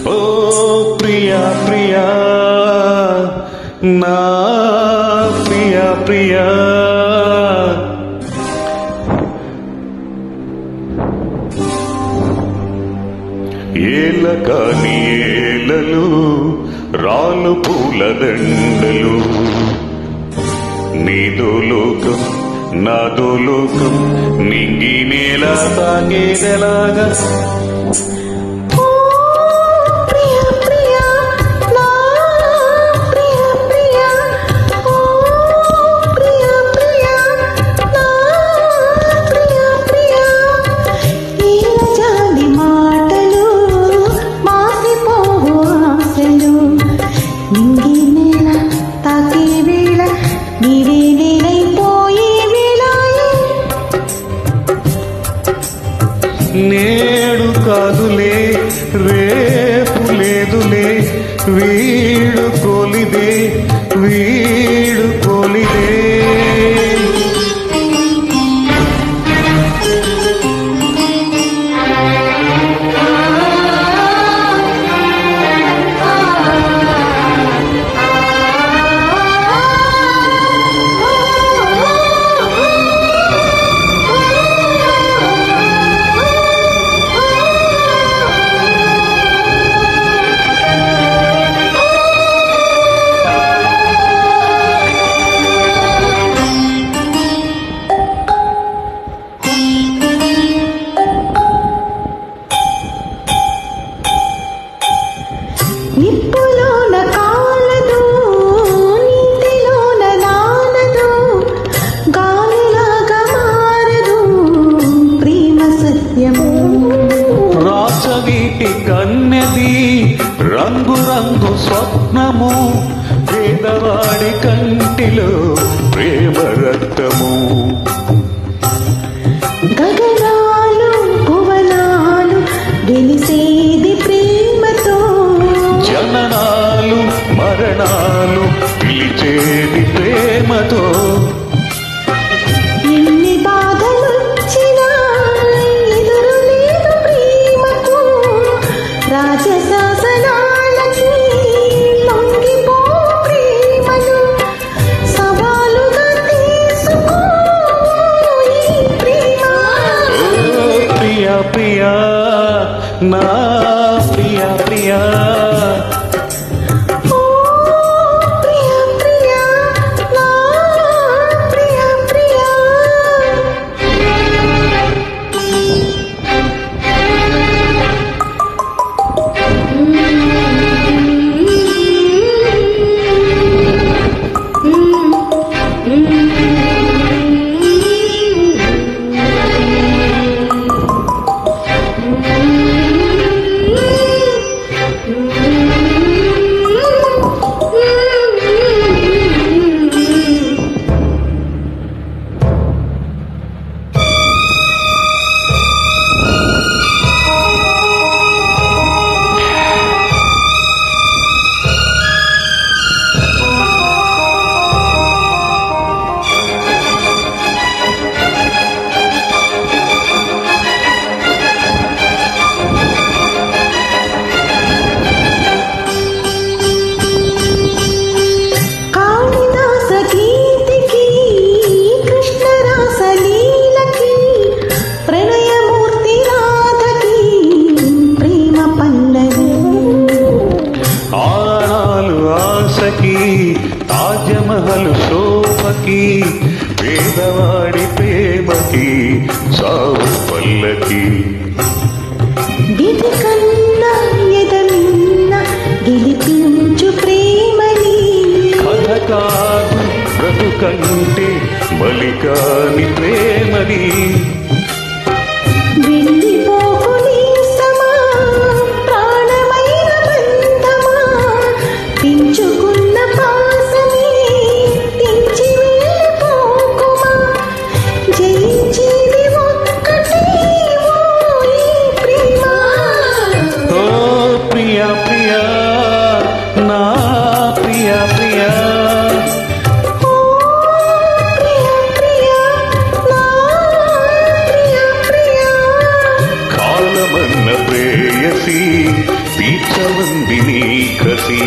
ఓ ప్రియా ప్రియా నా ప్రియా ప్రియా ఏల కాని ఏలలు రాలు పూల దండలు నీదో లోకం నాదో లోకం నింగి నేల తాకేదెలాగా నేడు కాదులే రేపు లేదులే వీడు కోలిదే వీడు కోలిదే నిప్పులోన కాలదు నీటిలోన నానదు గాలిలాగా మారదు ప్రేమ సత్యము రాసవీటి కన్నెది రంగు రంగు స్వప్నము పేదవాడి కంటిలో ప్రేమ రక్తము గగనాలు భువనాలు గెలిసేది ప్రేమతో జననాలు మరణాలు పిలిచేది ప్రేమతో ఎన్ని బాధలొచ్చినా ఎదురు లేదు ప్రేమకు రాజశాసనాలకి లొంగిపో ప్రేమను సవాలుగా తీసుకో ఈ ప్రేమ ప్రియా ప్రియా నా ప్రియా ప్రియా తాజ్మహల్ శోభకి పేదవాడి ప్రేమకి సావు పల్లకి విధి కన్నా ఎదమిన్న గెలిపించు ప్రేమని కథ కాదు బ్రతుకంటే బలికాని ప్రేమని వెళ్ళిపోకు నీ సమా ప్రేయసి తీర్చవంది నీ కసి